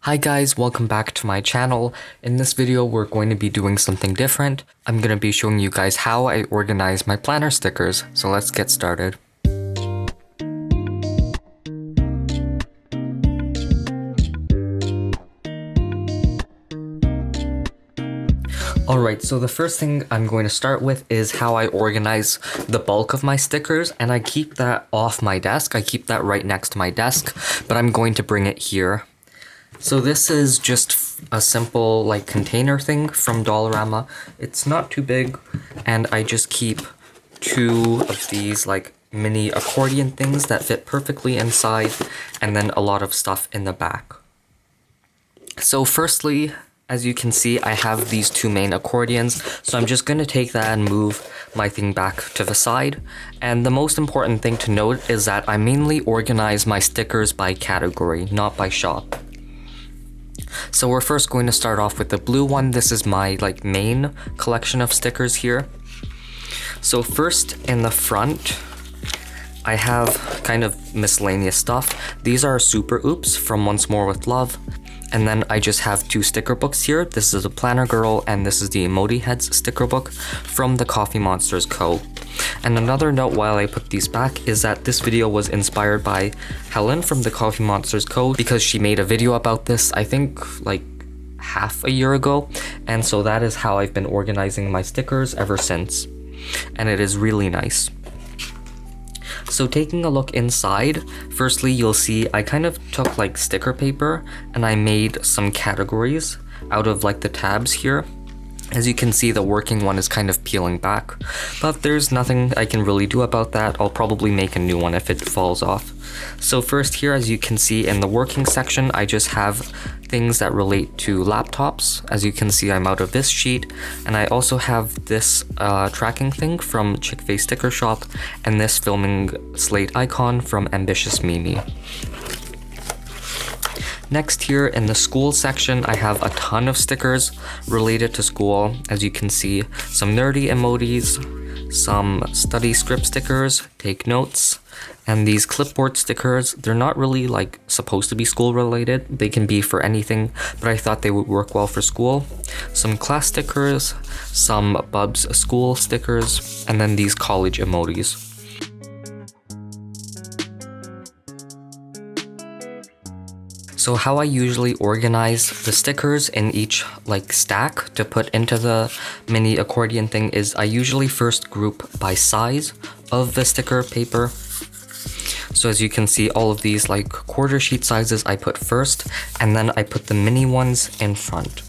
Hi guys, welcome back to my channel. In this video, we're going to be doing something different. I'm going to be showing you guys how I organize my planner stickers. So let's get started. Alright, so the first thing I'm going to start with is how I organize the bulk of my stickers, and I keep that off my desk. I keep that right next to my desk, but I'm going to bring it here. So this is just a simple container thing from Dollarama. It's not too big, and I just keep two of these mini accordion things that fit perfectly inside, and then a lot of stuff in the back. So firstly, as you can see, I have these two main accordions, so I'm just going to take that and move my thing back to the side. And the most important thing to note is that I mainly organize my stickers by category, not by shop. So we're first going to start off with the blue one. This is my main collection of stickers here. So first in the front, I have kind of miscellaneous stuff. These are Super Oops from Once More With Love. And then I just have two sticker books here. This is a Planner Girl, and this is the Emoji Heads sticker book from the Coffee Monsters Co. And another note while I put these back is that this video was inspired by Helen from the Coffee Monsters Co. because she made a video about this, I think half a year ago. And so that is how I've been organizing my stickers ever since. And it is really nice. So taking a look inside, firstly you'll see I kind of took sticker paper and I made some categories out of the tabs here. As you can see, the working one is kind of peeling back, but there's nothing I can really do about that. I'll probably make a new one if it falls off. So first here, as you can see in the working section, I just have things that relate to laptops. As you can see, I'm out of this sheet, and I also have this tracking thing from Chick-fil-A Sticker Shop, and this filming slate icon from Ambitious Mimi. Next here in the school section, I have a ton of stickers related to school. As you can see, some nerdy emojis, some study script stickers, take notes, and these clipboard stickers. They're not really supposed to be school related. They can be for anything, but I thought they would work well for school. Some class stickers, some Bubs school stickers, and then these college emojis. So how I usually organize the stickers in each stack to put into the mini accordion thing is I usually first group by size of the sticker paper. So as you can see, all of these quarter sheet sizes I put first, and then I put the mini ones in front.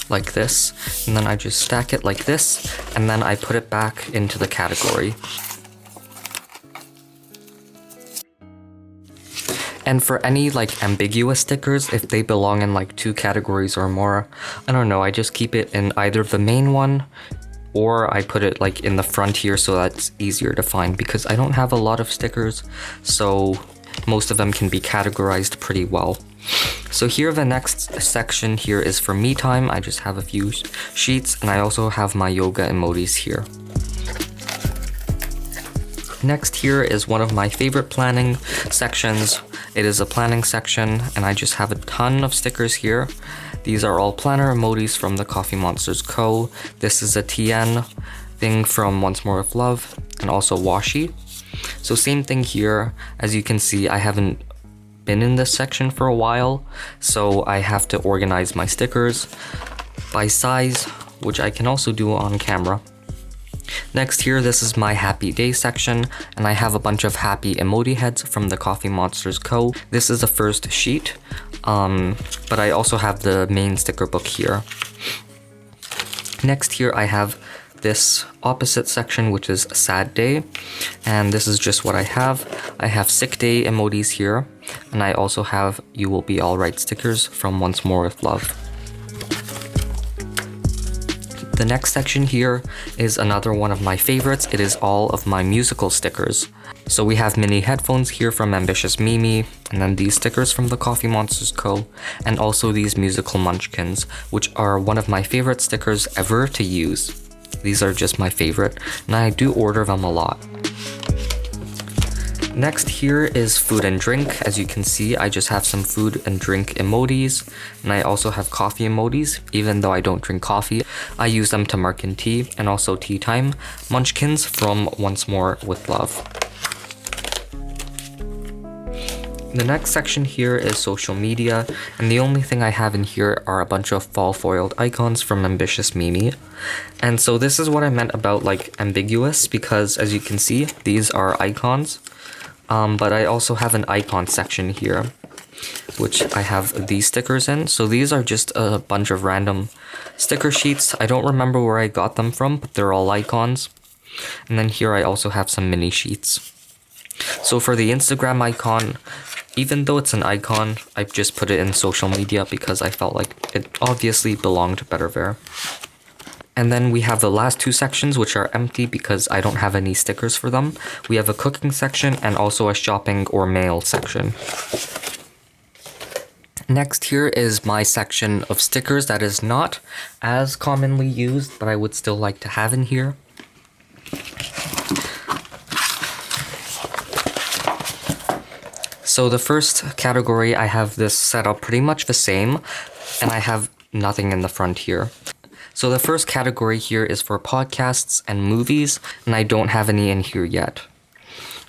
Like this, and then I just stack it like this, and then I put it back into the category. And for any ambiguous stickers, if they belong in two categories or more, I don't know, I just keep it in either the main one or I put it in the front here so that's easier to find, because I don't have a lot of stickers, so most of them can be categorized pretty well. So here the next section here is for me time. I just have a few sheets, and I also have my yoga emojis here. Next here is one of my favorite planning sections. It is a planning section, and I just have a ton of stickers here. These are all planner emojis from the Coffee Monsters Co. This is a TN thing from Once More With Love, and also washi. So same thing here. As you can see, I haven't been in this section for a while, so I have to organize my stickers by size, which I can also do on camera. Next here, this is my happy day section, and I have a bunch of happy emoji heads from the Coffee Monsters Co. This is the first sheet, but I also have the main sticker book here. Next here, I have this opposite section, which is sad day, and this is just what I have. I have sick day emojis here, and I also have you will be alright stickers from Once More With Love. The next section here is another one of my favorites. It is all of my musical stickers. So we have mini headphones here from Ambitious Mimi, and then these stickers from the Coffee Monsters Co., and also these musical munchkins, which are one of my favorite stickers ever to use. These are just my favorite, and I do order them a lot. Next here is food and drink. As you can see, I just have some food and drink emojis, and I also have coffee emojis. Even though I don't drink coffee, I use them to mark in tea, and also tea time munchkins from Once More with Love. The next section here is social media, and the only thing I have in here are a bunch of fall foiled icons from Ambitious Mimi. And so this is what I meant about like ambiguous, because as you can see, these are icons. But I also have an icon section here, which I have these stickers in. So these are just a bunch of random sticker sheets. I don't remember where I got them from, but they're all icons. And then here I also have some mini sheets. So for the Instagram icon, even though it's an icon, I just put it in social media because I felt like it obviously belonged better there. And then we have the last two sections, which are empty because I don't have any stickers for them. We have a cooking section and also a shopping or mail section. Next here is my section of stickers that is not as commonly used, but I would still like to have in here. So the first category, I have this set up pretty much the same, and I have nothing in the front here. So the first category here is for podcasts and movies, and I don't have any in here yet.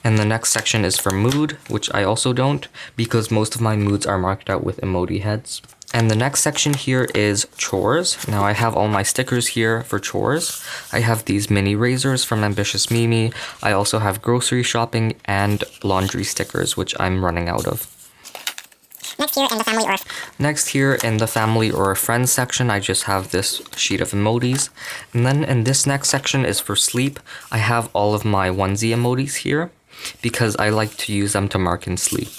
And the next section is for mood, which I also don't, because most of my moods are marked out with emoji heads. And the next section here is chores. Now I have all my stickers here for chores. I have these mini razors from Ambitious Mimi. I also have grocery shopping and laundry stickers, which I'm running out of. Next here in the family or friends section, I just have this sheet of emojis. And then in this next section is for sleep. I have all of my onesie emojis here because I like to use them to mark in sleep.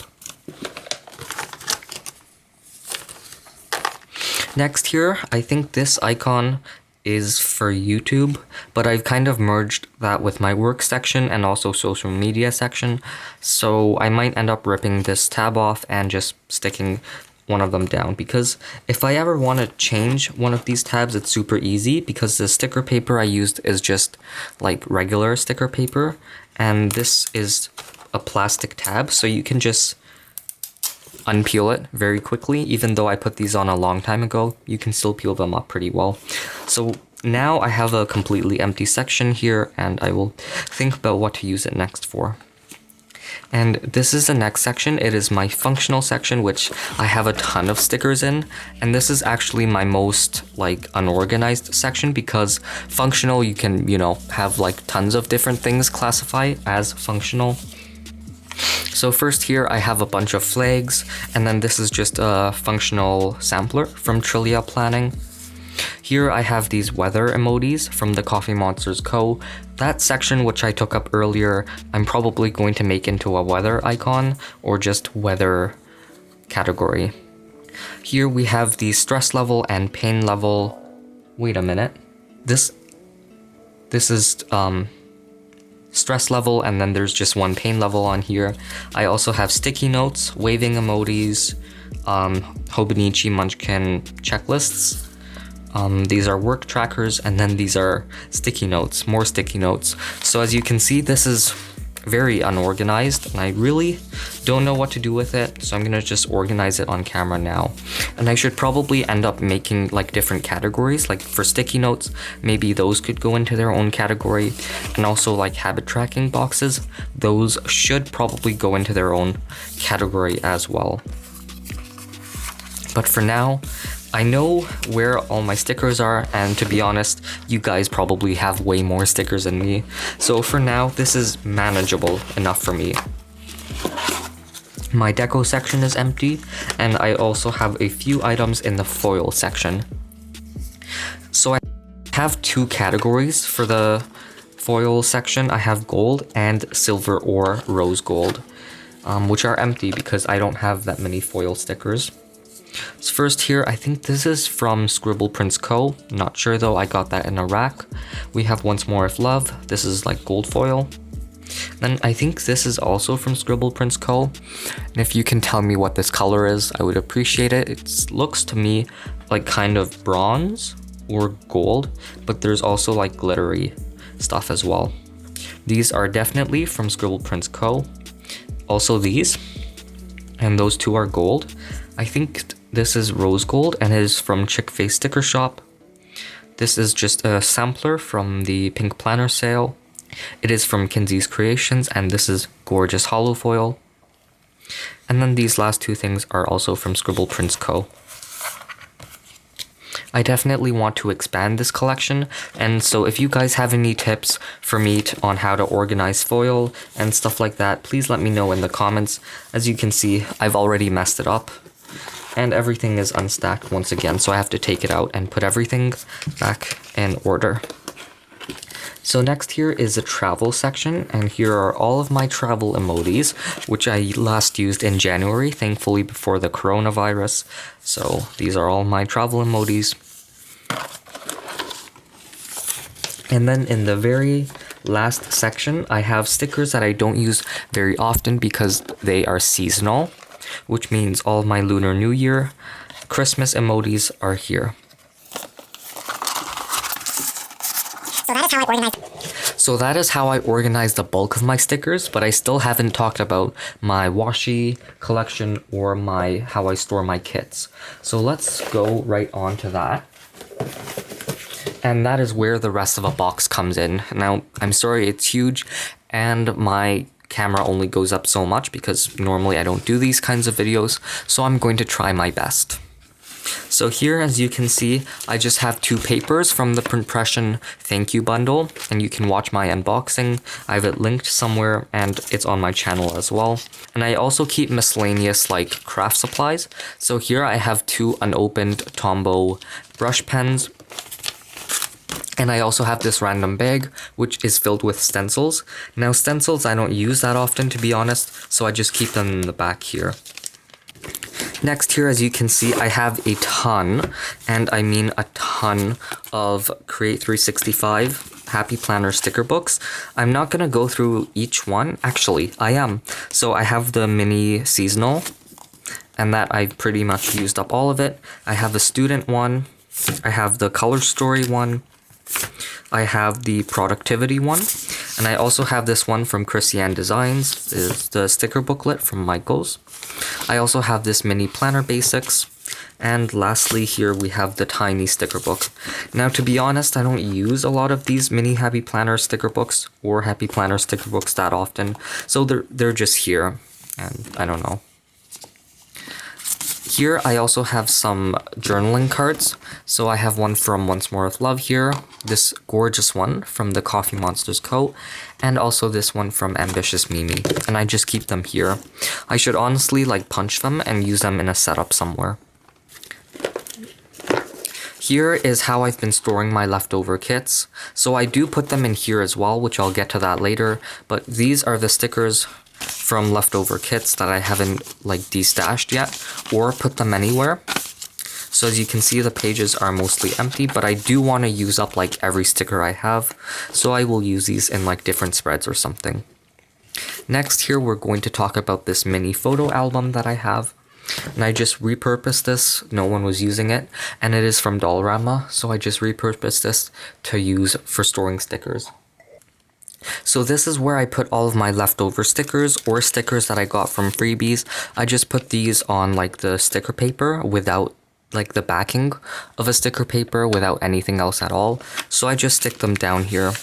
Next here, I think this icon is for YouTube, but I've kind of merged that with my work section and also social media section, so I might end up ripping this tab off and just sticking one of them down, because if I ever want to change one of these tabs, it's super easy because the sticker paper I used is just like regular sticker paper, and this is a plastic tab, so you can just unpeel it very quickly. Even though I put these on a long time ago, you can still peel them up pretty well. So now I have a completely empty section here, and I will think about what to use it next for. And this is the next section. It is my functional section, which I have a ton of stickers in, and this is actually my most like unorganized section, because functional, you can, you know, have like tons of different things classify as functional. So first here I have a bunch of flags, and then this is just a functional sampler from Trillia Planning. Here I have these weather emojis from the Coffee Monsters Co. That section which I took up earlier, I'm probably going to make into a weather icon or just weather category. Here we have the stress level and pain level. Wait a minute. This is stress level, and then there's just one pain level on here. I also have sticky notes, waving emojis, Hobonichi Munchkin checklists. These are work trackers, and then these are sticky notes, more sticky notes. So as you can see, this is very unorganized, and I really don't know what to do with it, so I'm gonna just organize it on camera now. And I should probably end up making like different categories, like for sticky notes, maybe those could go into their own category, and also like habit tracking boxes, those should probably go into their own category as well. But for now, I know where all my stickers are, and to be honest, you guys probably have way more stickers than me. So for now, this is manageable enough for me. My deco section is empty, and I also have a few items in the foil section. So I have two categories for the foil section. I have gold and silver or rose gold, which are empty because I don't have that many foil stickers. So first here, I think this is from Scribble Prints Co. Not sure though, I got that in a rack. We have Once More with Love. This is like gold foil. Then I think this is also from Scribble Prints Co. And if you can tell me what this color is, I would appreciate it. It looks to me like kind of bronze or gold, but there's also like glittery stuff as well. These are definitely from Scribble Prints Co. also these, and those two are gold. I think this is rose gold and it is from Chick Face Sticker Shop. This is just a sampler from the Pink Planner sale. It is from Kinsey's Creations, and this is gorgeous hollow foil. And then these last two things are also from Scribble Prints Co. I definitely want to expand this collection, and so if you guys have any tips for me on how to organize foil and stuff like that, please let me know in the comments. As you can see, I've already messed it up, and everything is unstacked once again, so I have to take it out and put everything back in order. So next here is a travel section, and here are all of my travel emojis, which I last used in January, thankfully before the coronavirus. So these are all my travel emojis. And then in the very last section, I have stickers that I don't use very often because they are seasonal, which means all of my Lunar New Year, Christmas emojis are here. So that is how I organize the bulk of my stickers, but I still haven't talked about my washi collection or how I store my kits. So let's go right on to that. And that is where the rest of a box comes in. Now, I'm sorry it's huge, and my camera only goes up so much because normally I don't do these kinds of videos, so I'm going to try my best. So here, as you can see, I just have two papers from the Printpression thank you bundle, and you can watch my unboxing. I have it linked somewhere, and it's on my channel as well. And I also keep miscellaneous like craft supplies. So here I have two unopened Tombow brush pens. And I also have this random bag, which is filled with stencils. Now stencils I don't use that often, to be honest, so I just keep them in the back here. Next here, as you can see, I have a ton, and I mean a ton, of Create 365 Happy Planner sticker books. I'm not going to go through each one. Actually, I am. So I have the mini seasonal, and that I've pretty much used up all of it. I have the student one. I have the color story one. I have the productivity one, and I also have this one from Christiane Designs, is the sticker booklet from Michaels. I also have this mini planner basics, and lastly here we have the tiny sticker book. Now, to be honest, I don't use a lot of these mini Happy Planner sticker books or Happy Planner sticker books that often, so they're just here, and I don't know. Here I also have some journaling cards. So I have one from Once More with Love here, this gorgeous one from the Coffee Monsters Co., and also this one from Ambitious Mimi, and I just keep them here. I should honestly like punch them and use them in a setup somewhere. Here is how I've been storing my leftover kits. So I do put them in here as well, which I'll get to that later, but these are the stickers from leftover kits that I haven't like destashed yet or put them anywhere. So as you can see, the pages are mostly empty, but I do want to use up like every sticker I have, so I will use these in like different spreads or something. Next here, we're going to talk about this mini photo album that I have, and I just repurposed this. No one was using it, and it is from Dollarama, so I just repurposed this to use for storing stickers. So this is where I put all of my leftover stickers or stickers that I got from freebies. I just put these on like the sticker paper without like the backing of a sticker paper, without anything else at all. So I just stick them down here.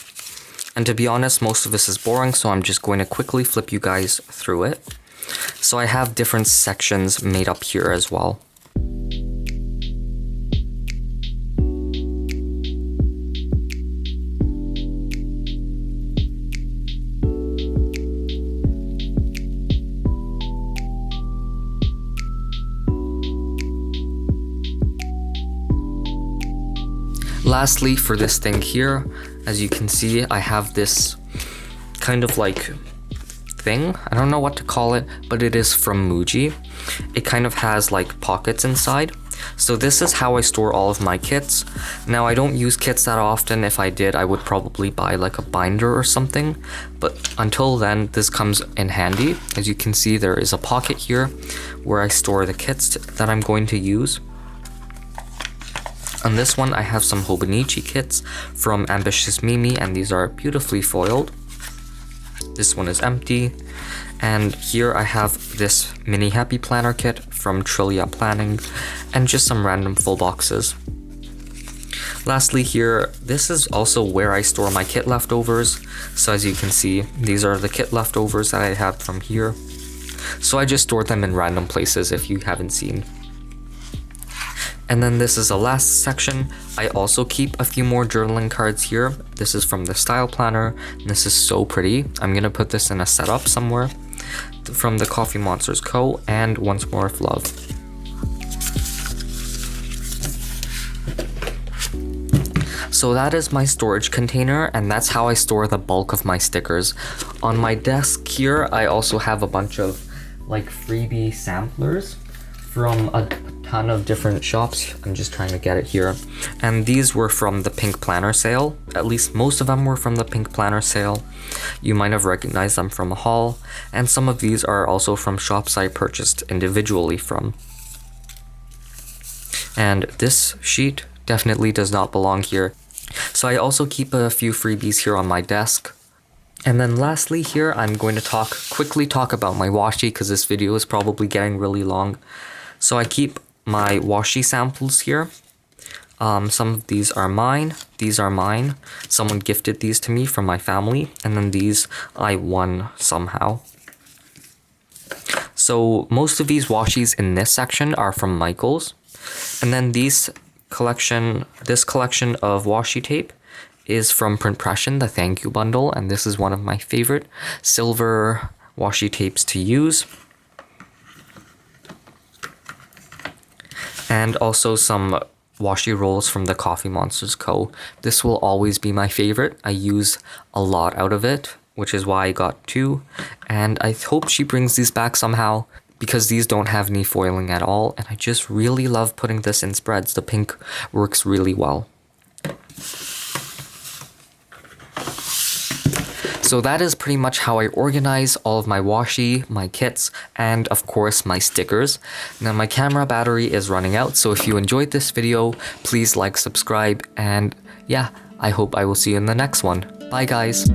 And to be honest, most of this is boring, so I'm just going to quickly flip you guys through it. So I have different sections made up here as well. Lastly, for this thing here, as you can see, I have this kind of like thing. I don't know what to call it, but it is from Muji. It kind of has like pockets inside. So this is how I store all of my kits. Now, I don't use kits that often. If I did, I would probably buy like a binder or something. But until then, this comes in handy. As you can see, there is a pocket here where I store the kits that I'm going to use. On this one, I have some Hobonichi kits from Ambitious Mimi, and these are beautifully foiled. This one is empty. And here I have this mini happy planner kit from Trillia Planning and just some random full boxes. Lastly here, this is also where I store my kit leftovers. So as you can see, these are the kit leftovers that I had from here. So I just stored them in random places if you haven't seen. And then this is the last section. I also keep a few more journaling cards here. This is from the style planner. And this is so pretty. I'm gonna put this in a setup somewhere. From the Coffee Monsters Co. and Once More with Love. So that is my storage container, and that's how I store the bulk of my stickers. On my desk here, I also have a bunch of like freebie samplers from a ton of different shops. I'm just trying to get it here. And these were from the Pink Planner sale. At least most of them were from the Pink Planner sale. You might have recognized them from a haul. And some of these are also from shops I purchased individually from. And this sheet definitely does not belong here. So I also keep a few freebies here on my desk. And then lastly here, I'm going to quickly talk about my washi because this video is probably getting really long. So I keep my washi samples here. Some of these are mine. These are mine. Someone gifted these to me from my family. And then these I won somehow. So most of these washis in this section are from Michaels. And then this collection of washi tape is from Printpression, the thank you bundle. And this is one of my favorite silver washi tapes to use. And also some washi rolls from the Coffee Monsters Co. This will always be my favorite. I use a lot out of it, which is why I got 2. And I hope she brings these back somehow because these don't have any foiling at all. And I just really love putting this in spreads. The pink works really well. So that is pretty much how I organize all of my washi, my kits, and of course my stickers. Now my camera battery is running out, so if you enjoyed this video, please like, subscribe, and yeah, I hope I will see you in the next one. Bye guys!